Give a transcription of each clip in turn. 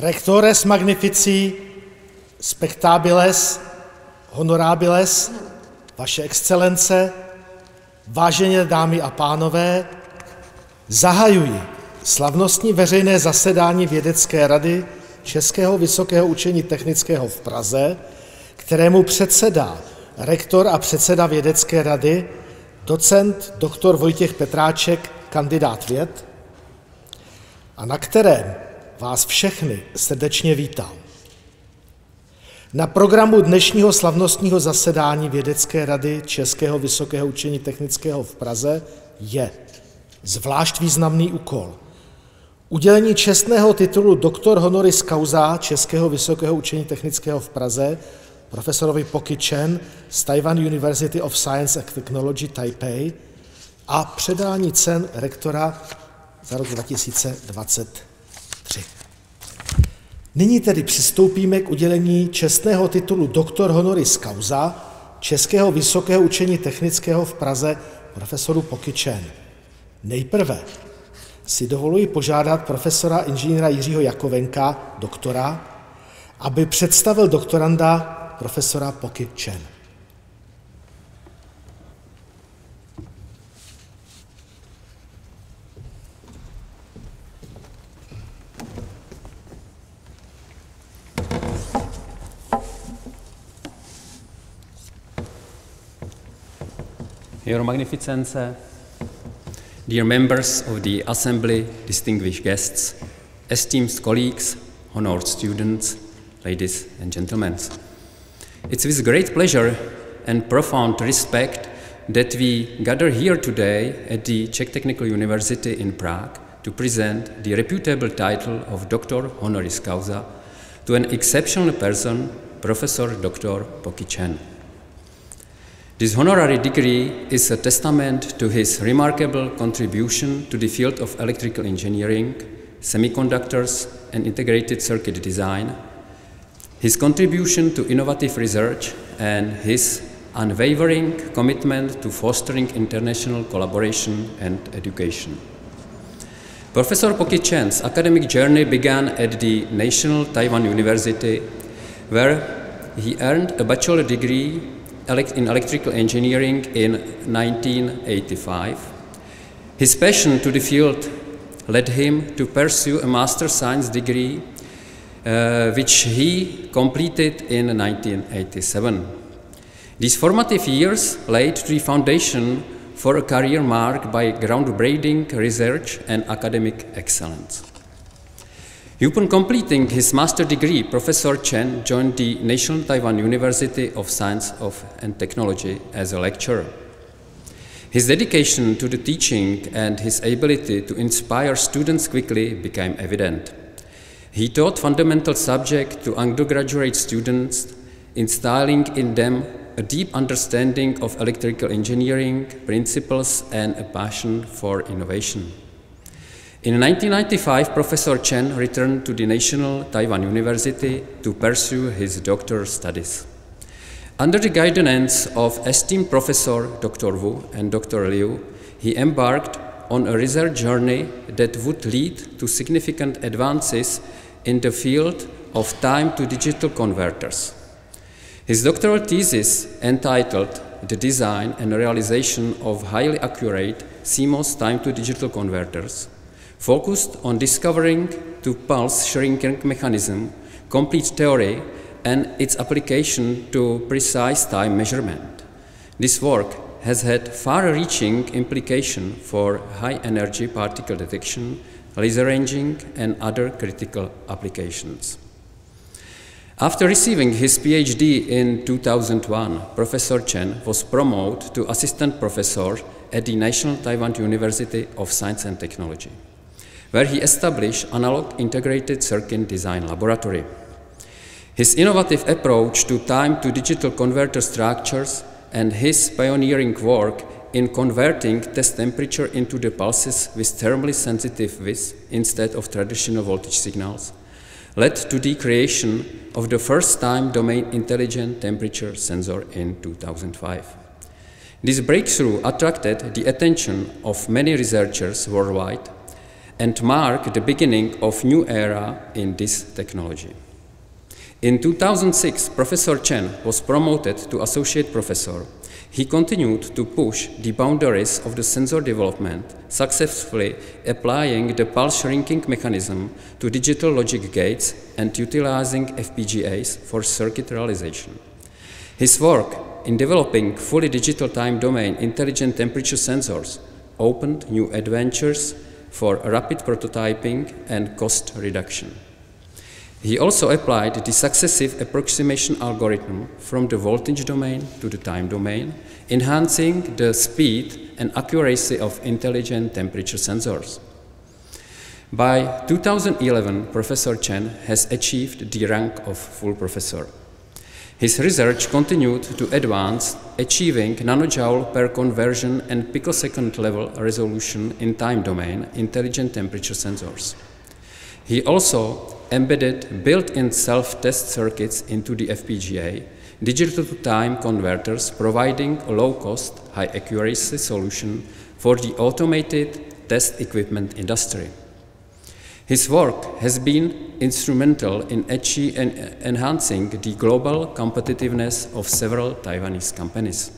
Rectores magnifici, spectabiles, honorabiles, vaše excelence, vážené dámy a pánové, zahajuji slavnostní veřejné zasedání Vědecké rady Českého vysokého učení technického v Praze, kterému předsedá rektor a předseda Vědecké rady docent doktor Vojtěch Petráček, kandidát věd, a na kterém vás všechny srdečně vítám. Na programu dnešního slavnostního zasedání Vědecké rady Českého vysokého učení technického v Praze je zvlášť významný úkol. Udělení čestného titulu doktor honoris causa Českého vysokého učení technického v Praze profesorovi Poki Chen z Taiwan University of Science and Technology Taipei a předání cen rektora za rok 2023. Nyní tedy přistoupíme k udělení čestného titulu doktor honoris causa Českého vysokého učení technického v Praze profesoru Poki Chen. Nejprve si dovoluji požádat profesora inženýra Jiřího Jakovenka, doktora, aby představil doktoranda profesora Poki Chen. Your Magnificence, dear members of the Assembly, distinguished guests, esteemed colleagues, honored students, ladies and gentlemen. It's with great pleasure and profound respect that we gather here today at the Czech Technical University in Prague to present the reputable title of Doctor honoris causa to an exceptional person, Professor Dr. Poki Chen. This honorary degree is a testament to his remarkable contribution to the field of electrical engineering, semiconductors, and integrated circuit design, his contribution to innovative research, and his unwavering commitment to fostering international collaboration and education. Professor Poki Chen's academic journey began at the National Taiwan University, where he earned a bachelor degree in electrical engineering in 1985. His passion to the field led him to pursue a master science degree, which he completed in 1987. These formative years laid the foundation for a career marked by groundbreaking research and academic excellence. Upon completing his master degree, Professor Chen joined the National Taiwan University of Science and Technology as a lecturer. His dedication to the teaching and his ability to inspire students quickly became evident. He taught fundamental subjects to undergraduate students, instilling in them a deep understanding of electrical engineering principles and a passion for innovation. In 1995, Professor Chen returned to the National Taiwan University to pursue his doctoral studies. Under the guidance of esteemed Professor Dr. Wu and Dr. Liu, he embarked on a research journey that would lead to significant advances in the field of time-to-digital converters. His doctoral thesis, entitled The Design and Realization of Highly Accurate CMOS Time-to-Digital Converters, focused on discovering the pulse shrinking mechanism, complete theory, and its application to precise time measurement. This work has had far-reaching implications for high-energy particle detection, laser ranging, and other critical applications. After receiving his PhD in 2001, Professor Chen was promoted to assistant professor at the National Taiwan University of Science and Technology, where he established analog integrated circuit design laboratory. His innovative approach to time-to-digital converter structures and his pioneering work in converting test temperature into the pulses with thermally sensitive width instead of traditional voltage signals led to the creation of the first time domain intelligent temperature sensor in 2005. This breakthrough attracted the attention of many researchers worldwide and marked the beginning of a new era in this technology. In 2006, Professor Chen was promoted to associate professor. He continued to push the boundaries of the sensor development, successfully applying the pulse shrinking mechanism to digital logic gates and utilizing FPGAs for circuit realization. His work in developing fully digital time domain intelligent temperature sensors opened new adventures for rapid prototyping and cost reduction. He also applied the successive approximation algorithm from the voltage domain to the time domain, enhancing the speed and accuracy of intelligent temperature sensors. By 2011, Professor Chen has achieved the rank of full professor. His research continued to advance, achieving nanojoule per conversion and picosecond level resolution in time domain intelligent temperature sensors. He also embedded built-in self-test circuits into the FPGA, digital-to-time converters, providing a low-cost, high-accuracy solution for the automated test equipment industry. His work has been instrumental in enhancing the global competitiveness of several Taiwanese companies.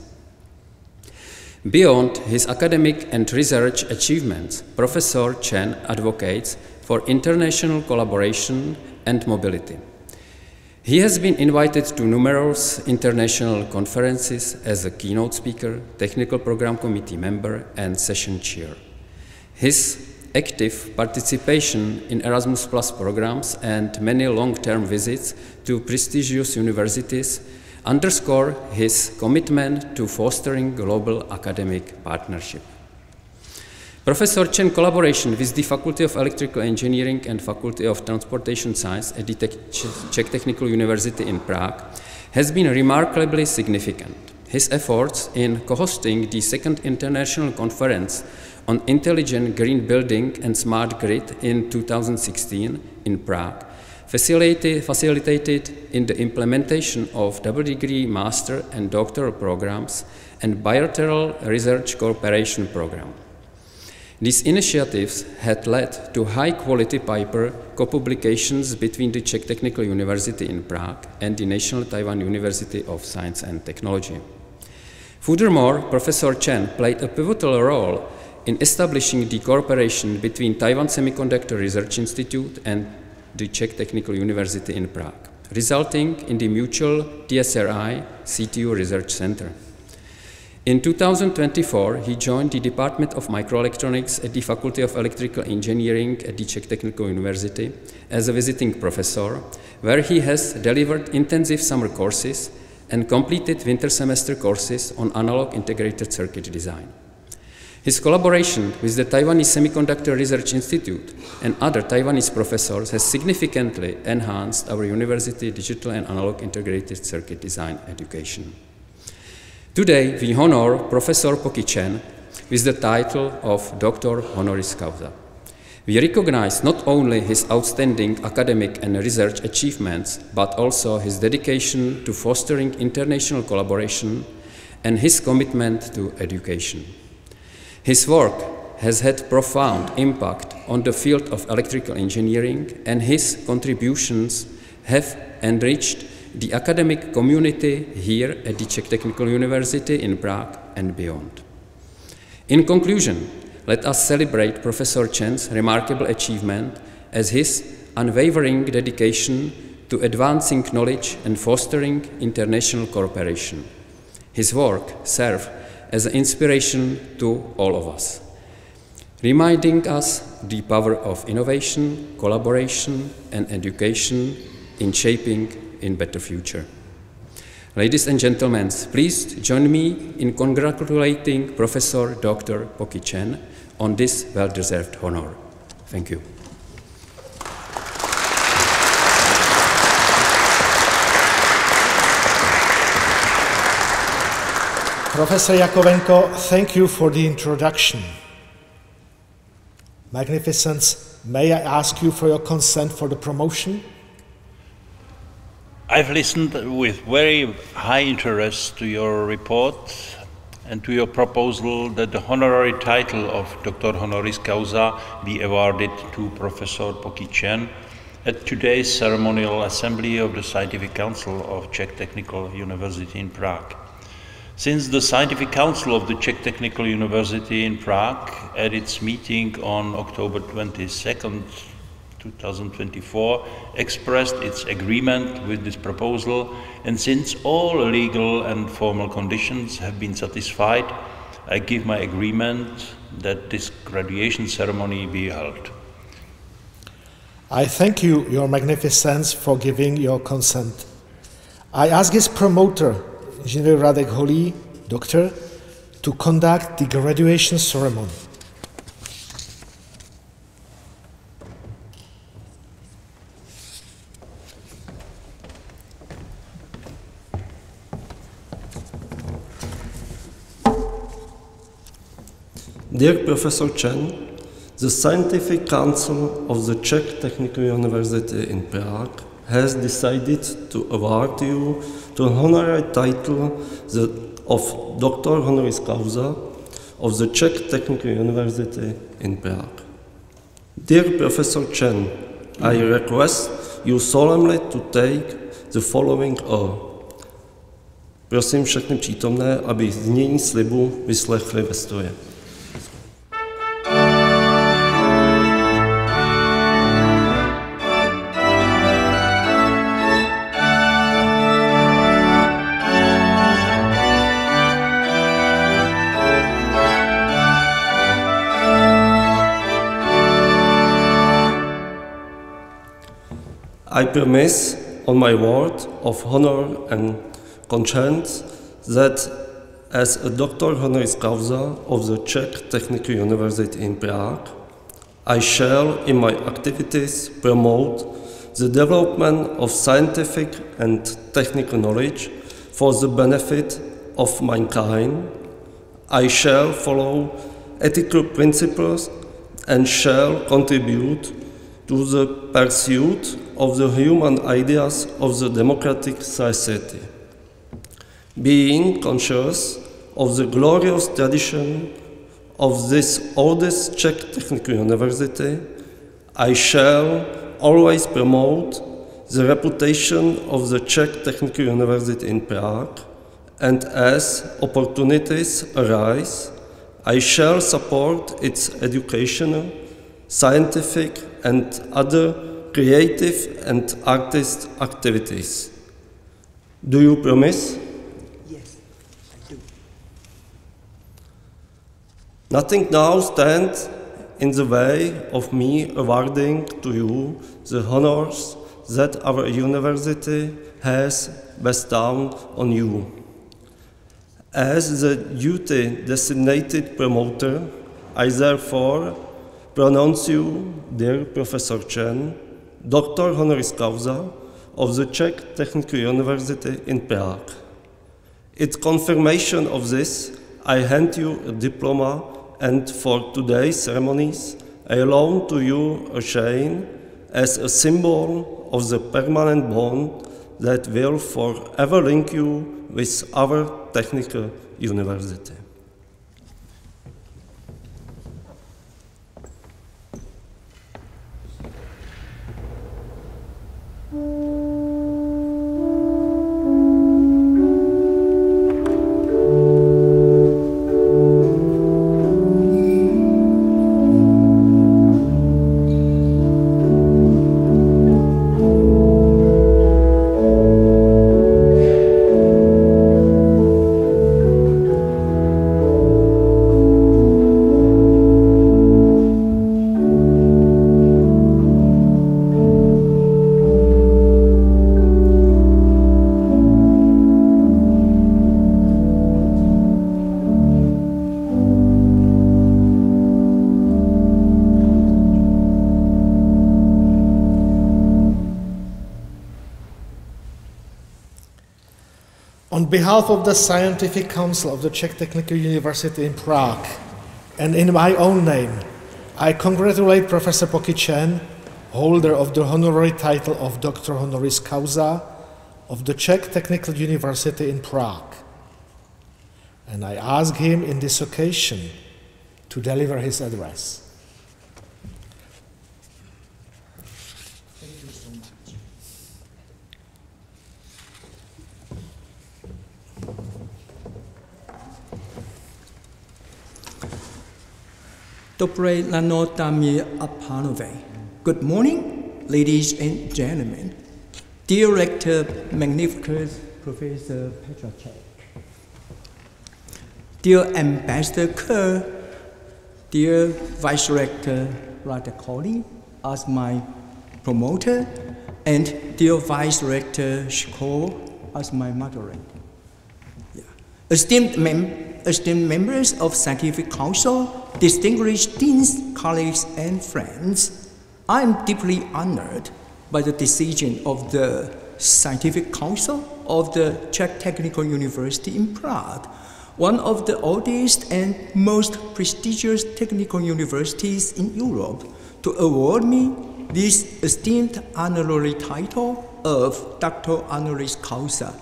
Beyond his academic and research achievements, Professor Chen advocates for international collaboration and mobility. He has been invited to numerous international conferences as a keynote speaker, technical program committee member, and session chair. His active participation in Erasmus Plus programs and many long-term visits to prestigious universities underscore his commitment to fostering global academic partnership. Professor Chen's collaboration with the Faculty of Electrical Engineering and Faculty of Transportation Science at the Czech Technical University in Prague has been remarkably significant. His efforts in co-hosting the second international conference on intelligent green building and smart grid in 2016 in Prague facilitated in the implementation of double-degree master and doctoral programs and bilateral research cooperation program. These initiatives had led to high-quality paper co-publications between the Czech Technical University in Prague and the National Taiwan University of Science and Technology. Furthermore, Professor Chen played a pivotal role in establishing the cooperation between Taiwan Semiconductor Research Institute and the Czech Technical University in Prague, resulting in the mutual TSRI-CTU Research Center. In 2024, he joined the Department of Microelectronics at the Faculty of Electrical Engineering at the Czech Technical University as a visiting professor, where he has delivered intensive summer courses and completed winter semester courses on analog integrated circuit design. His collaboration with the Taiwanese Semiconductor Research Institute and other Taiwanese professors has significantly enhanced our university digital and analog integrated circuit design education. Today, we honor Professor Poki Chen with the title of Doctor Honoris Causa. We recognize not only his outstanding academic and research achievements, but also his dedication to fostering international collaboration and his commitment to education. His work has had profound impact on the field of electrical engineering, and his contributions have enriched the academic community here at the Czech Technical University in Prague and beyond. In conclusion, let us celebrate Professor Chen's remarkable achievement as his unwavering dedication to advancing knowledge and fostering international cooperation. His work serves as an inspiration to all of us, reminding us the power of innovation, collaboration, and education in shaping a better future. Ladies and gentlemen, please join me in congratulating Professor Dr. Poki Chen on this well-deserved honor. Thank you. Professor Jakovenko, thank you for the introduction. Magnificence, may I ask you for your consent for the promotion? I've listened with very high interest to your report and to your proposal that the honorary title of Doctor Honoris Causa be awarded to Professor Poki Chen at today's ceremonial assembly of the Scientific Council of Czech Technical University in Prague. Since the Scientific Council of the Czech Technical University in Prague, at its meeting on October 22nd, 2024 expressed its agreement with this proposal, and since all legal and formal conditions have been satisfied, I give my agreement that this graduation ceremony be held. I thank you, Your Magnificence, for giving your consent. I ask his promoter, Engineer Radek Holý, Doctor, to conduct the graduation ceremony. Dear Professor Chen, the Scientific Council of the Czech Technical University in Prague has decided to award you the honorary title of Doctor Honoris Causa of the Czech Technical University in Prague. Dear Professor Chen, I request you solemnly to take the following oath. Prosím všechny přítomné, aby znění slibu vyslechli ve stoje. I promise, on my word of honor and conscience, that as a Doctor Honoris Causa of the Czech Technical University in Prague, I shall, in my activities, promote the development of scientific and technical knowledge for the benefit of mankind. I shall follow ethical principles and shall contribute to the pursuit of the human ideas of the democratic society. Being conscious of the glorious tradition of this oldest Czech Technical University, I shall always promote the reputation of the Czech Technical University in Prague, and as opportunities arise, I shall support its educational, scientific, and other creative and artist activities. Do you promise? Yes, I do. Nothing now stands in the way of me awarding to you the honors that our university has bestowed on you. As the duty designated promoter, I therefore pronounce you, dear Professor Chen, Doctor Honoris Causa of the Czech Technical University in Prague. In confirmation of this, I hand you a diploma, and for today's ceremonies, I loan to you a chain as a symbol of the permanent bond that will forever link you with our technical university. On behalf of the Scientific Council of the Czech Technical University in Prague, and in my own name, I congratulate Professor Poki Chen, holder of the honorary title of Doctor Honoris Causa of the Czech Technical University in Prague. And I ask him in this occasion to deliver his address. Dobré ráno, dámy a pánové. Good morning, ladies and gentlemen. Dear Rector Magnificus Professor Petr. Dear Ambassador Kerr, dear Vice Rector Radakoli, as my promoter, and dear Vice Rector Shko as my moderator. Yeah. Esteemed members of Scientific Council, distinguished deans, colleagues, and friends, I am deeply honored by the decision of the Scientific Council of the Czech Technical University in Prague, one of the oldest and most prestigious technical universities in Europe, to award me this esteemed honorary title of Doctor Honoris Causa.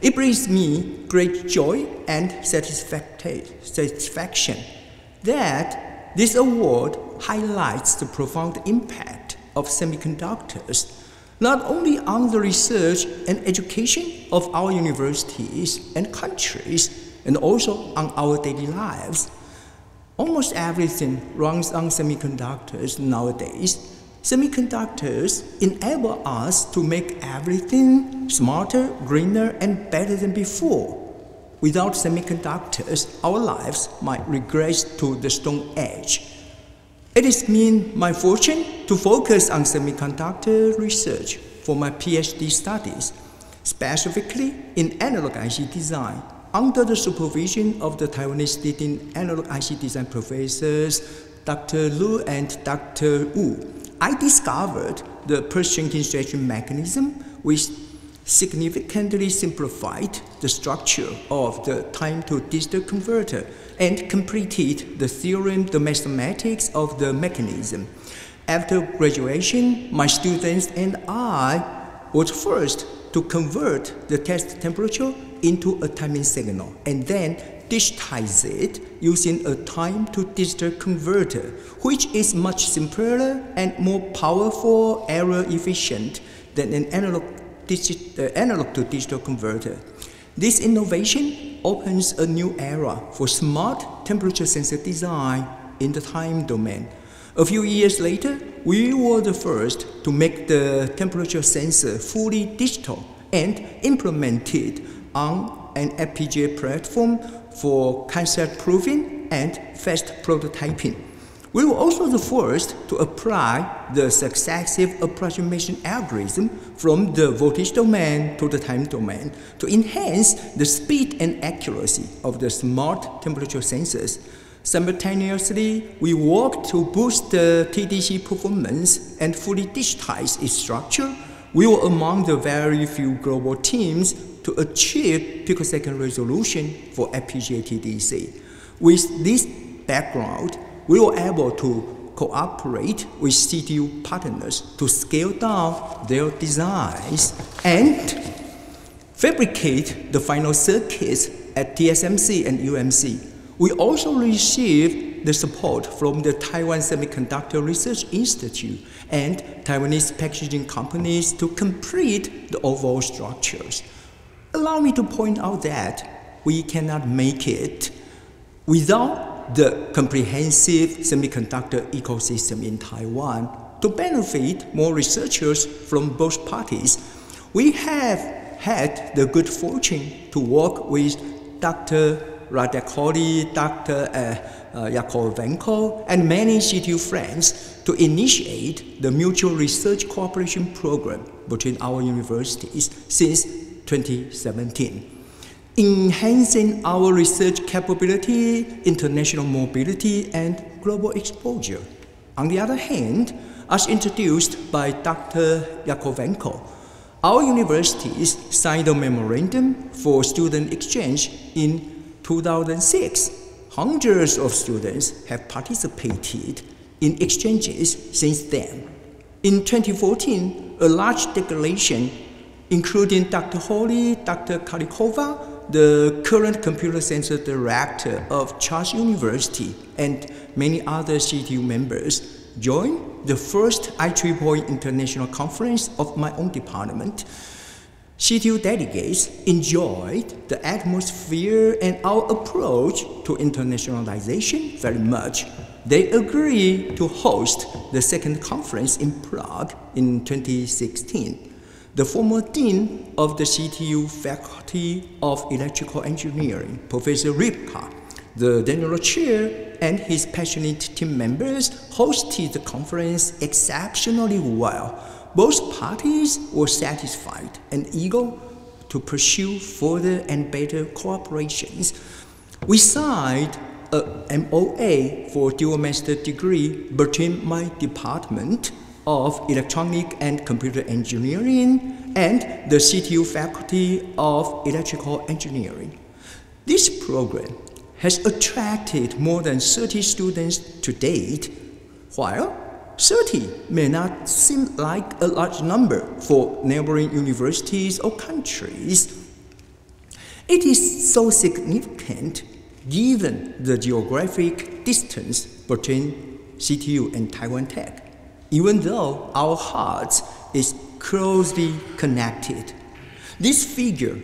It brings me great joy and satisfaction that this award highlights the profound impact of semiconductors, not only on the research and education of our universities and countries, and also on our daily lives. Almost everything runs on semiconductors nowadays. Semiconductors enable us to make everything smarter, greener, and better than before. Without semiconductors, our lives might regress to the Stone Age. It has been my fortune to focus on semiconductor research for my PhD studies, specifically in analog IC design, under the supervision of the Taiwanese leading analog IC design professors, Dr. Lu and Dr. Wu. I discovered the pulse-changing stretching mechanism, which significantly simplified the structure of the time-to-digital converter and completed the theorem, the mathematics of the mechanism. After graduation, my students and I were first to convert the test temperature into a timing signal and then digitize it using a time-to-digital converter, which is much simpler and more powerful, error-efficient than an analog-to-digital converter. This innovation opens a new era for smart temperature sensor design in the time domain. A few years later, we were the first to make the temperature sensor fully digital and implemented on an FPGA platform for concept proving and fast prototyping. We were also the first to apply the successive approximation algorithm from the voltage domain to the time domain to enhance the speed and accuracy of the smart temperature sensors. Simultaneously, we worked to boost the TDC performance and fully digitize its structure. We were among the very few global teams to achieve picosecond resolution for FPGA TDC. With this background, we were able to cooperate with CTU partners to scale down their designs and fabricate the final circuits at TSMC and UMC. We also received the support from the Taiwan Semiconductor Research Institute and Taiwanese packaging companies to complete the overall structures. Allow me to point out that we cannot make it without the comprehensive semiconductor ecosystem in Taiwan to benefit more researchers from both parties. We have had the good fortune to work with Dr. Radakoli, Dr. Yakovenko, and many CTU friends to initiate the mutual research cooperation program between our universities since 2017. Enhancing our research capability, international mobility, and global exposure. On the other hand, as introduced by Dr. Yakovenko, our universities signed a memorandum for student exchange in 2006. Hundreds of students have participated in exchanges since then. In 2014, a large delegation, including Dr. Holly, Dr. Kalikova, the current computer science director of Charles University, and many other CTU members, joined the first IEEE International Conference of my own department. CTU delegates enjoyed the atmosphere and our approach to internationalization very much. they agreed to host the second conference in Prague in 2016. The former dean of the CTU Faculty of Electrical Engineering, Professor Ripka, the general chair, and his passionate team members hosted the conference exceptionally well. Both parties were satisfied and eager to pursue further and better cooperations. We signed a MOA for dual master degree between my department of Electronic and Computer Engineering and the CTU Faculty of Electrical Engineering. This program has attracted more than 30 students to date. While 30 may not seem like a large number for neighboring universities or countries, it is so significant given the geographic distance between CTU and Taiwan Tech, even though our hearts is closely connected. This figure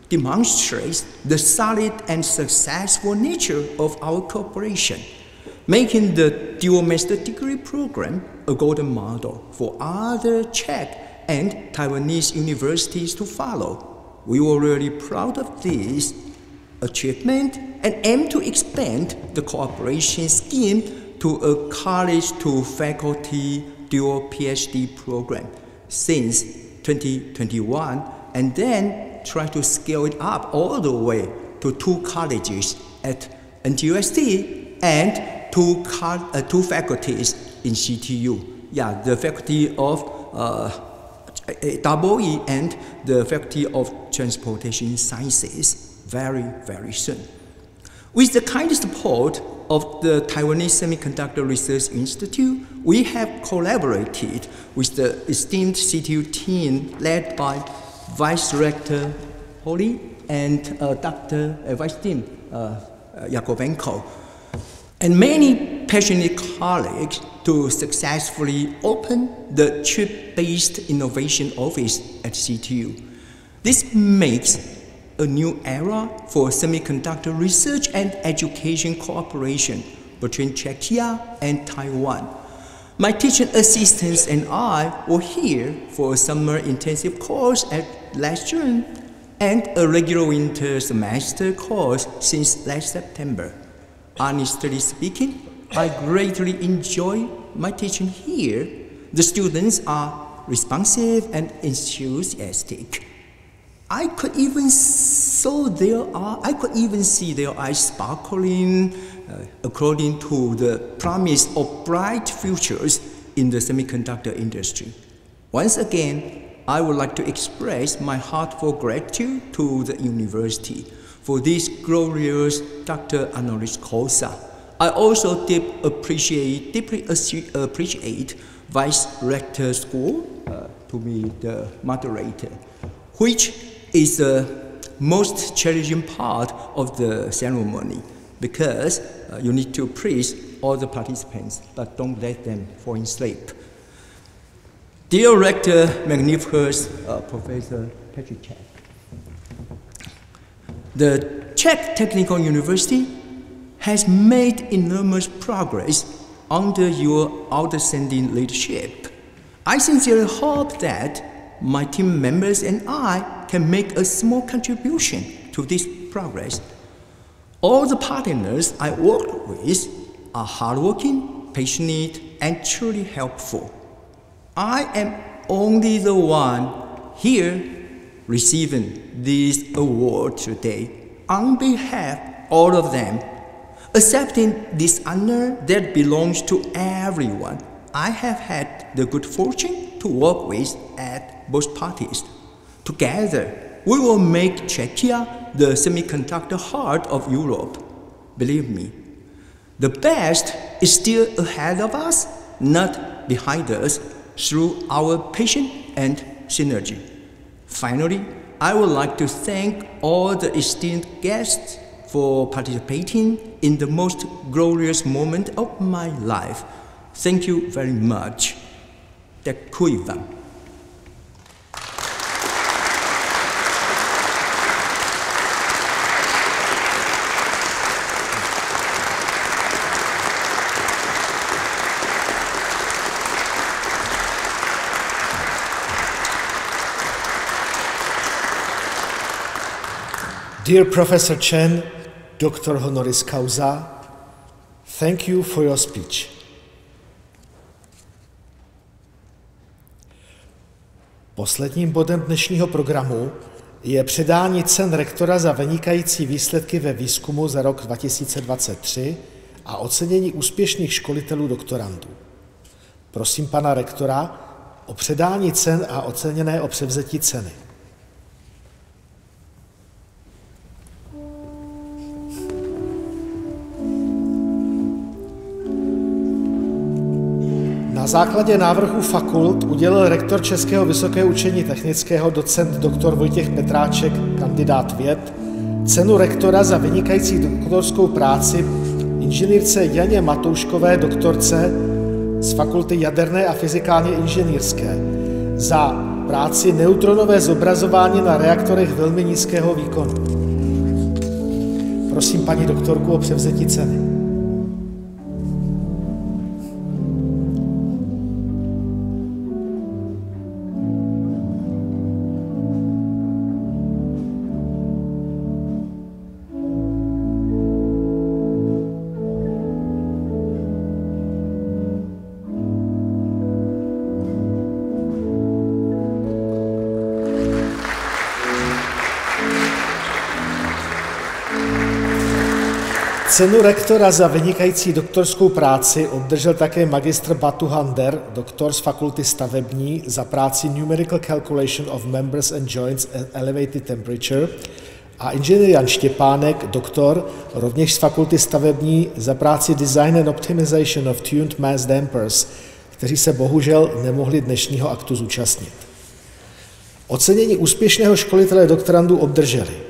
demonstrates the solid and successful nature of our cooperation, making the dual master degree program a golden model for other Czech and Taiwanese universities to follow. We were really proud of this achievement and aim to expand the cooperation scheme to a college-to-faculty dual PhD program since 2021, and then try to scale it up all the way to 2 colleges at NTUST and two faculties in CTU. Yeah, the faculty of EE and the faculty of Transportation Sciences very, very soon. With the kind support of the Taiwanese Semiconductor Research Institute, we have collaborated with the esteemed CTU team led by Vice Rector Holly and Vice Dean Yakovenko, and many passionate colleagues to successfully open the chip-based innovation office at CTU. This makes a new era for semiconductor research and education cooperation between Czechia and Taiwan. My teaching assistants and I were here for a summer intensive course last June and a regular winter semester course since last September. Honestly speaking, I greatly enjoy my teaching here. The students are responsive and enthusiastic. I could even see their eyes sparkling according to the promise of bright futures in the semiconductor industry. Once again, I would like to express my heartfelt gratitude to the university for this glorious Dr.h.c. I also deeply appreciate Vice Rector School to be the moderator, which is the most challenging part of the ceremony because you need to please all the participants, but don't let them fall asleep. Dear Rector, magnificent Professor Poki Chen, the Czech Technical University has made enormous progress under your outstanding leadership. I sincerely hope that my team members and I can make a small contribution to this progress. All the partners I work with are hardworking, passionate, and truly helpful. I am only the one here receiving this award today. On behalf of all of them, accepting this honor that belongs to everyone I have had the good fortune to work with at both parties. Together, we will make Czechia the semiconductor heart of Europe. Believe me, the best is still ahead of us, not behind us, through our patience and synergy. Finally, I would like to thank all the esteemed guests for participating in the most glorious moment of my life. Thank you very much. Děkuji vám. Dear Professor Chen, Doctor honoris causa, thank you for your speech. Posledním bodem dnešního programu je předání cen rektora za vynikající výsledky ve výzkumu za rok 2023 a ocenění úspěšných školitelů doktorandů. Prosím pana rektora o předání cen a oceněné o převzetí ceny. Na základě návrhu fakult udělil rektor Českého vysokého učení technického docent dr. Vojtěch Petráček, kandidát věd, cenu rektora za vynikající doktorskou práci inženýrce Janě Matouškové, doktorce z fakulty jaderné a fyzikálně inženýrské za práci neutronové zobrazování na reaktorech velmi nízkého výkonu. Prosím paní doktorku o převzetí ceny. Cenu rektora za vynikající doktorskou práci obdržel také magistr Batu Hander, doktor z fakulty stavební, za práci Numerical Calculation of Members and Joints at Elevated Temperature a inženýr Jan Štěpánek, doktor, rovněž z fakulty stavební, za práci Design and Optimization of Tuned Mass Dampers, kteří se bohužel nemohli dnešního aktu zúčastnit. Ocenění úspěšného školitele doktorandů obdrželi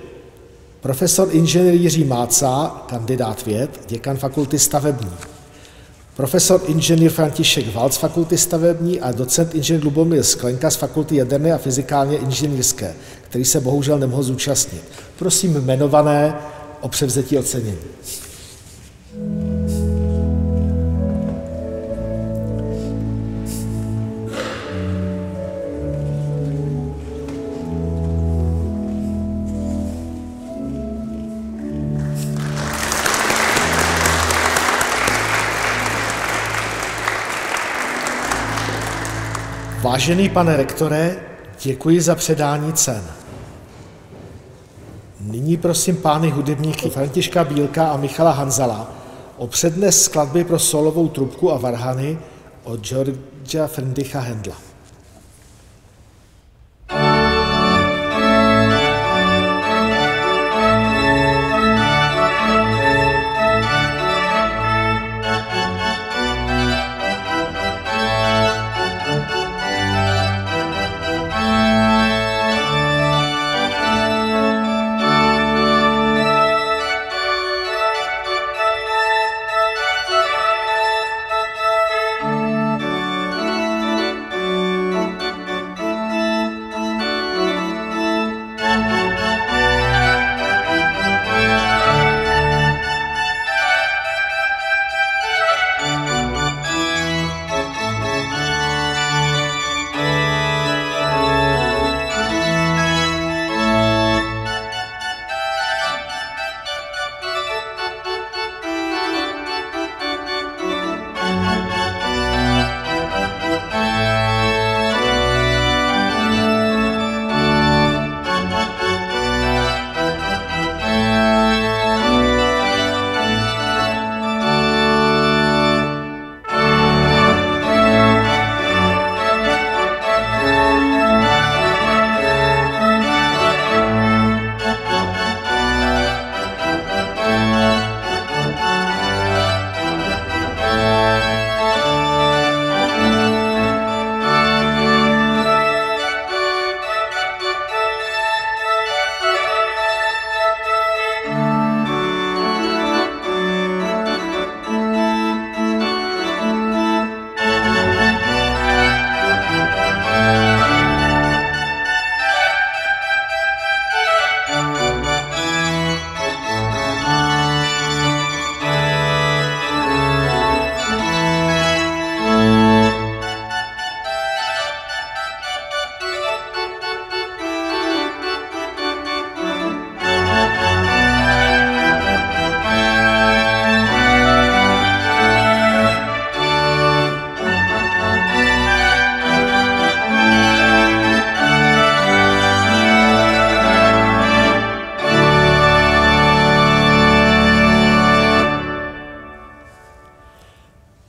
profesor inženýr Jiří Máca, kandidát věd, děkan fakulty stavební, profesor inženýr František Valc z fakulty stavební a docent inženýr Lubomír Sklenka z fakulty jaderné a fyzikálně inženýrské, který se bohužel nemohl zúčastnit. Prosím jmenované o převzetí ocenění. Vážený pane rektore, děkuji za předání cen. Nyní prosím pány hudebníky Františka Bílka a Michala Hanzala o přednes skladby pro solovou trubku a varhany od Georgia Friedricha Händla.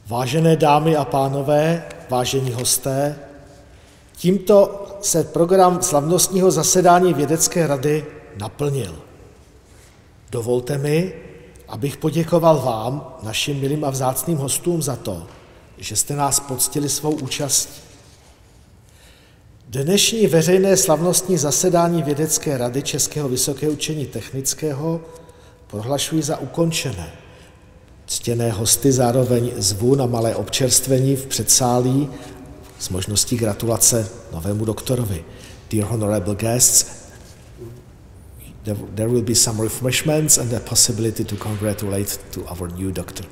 Vážené dámy a pánové, vážení hosté, tímto se program slavnostního zasedání Vědecké rady naplnil. Dovolte mi, abych poděkoval vám, našim milým a vzácným hostům, za to, že jste nás poctili svou účastí. Dnešní veřejné slavnostní zasedání Vědecké rady Českého vysokého učení technického prohlašuji za ukončené. Ctěné hosty zároveň zvu na malé občerstvení v předsálí s možností gratulace novému doktorovi. Dear honorable guests, there will be some refreshments and the possibility to congratulate to our new doctor.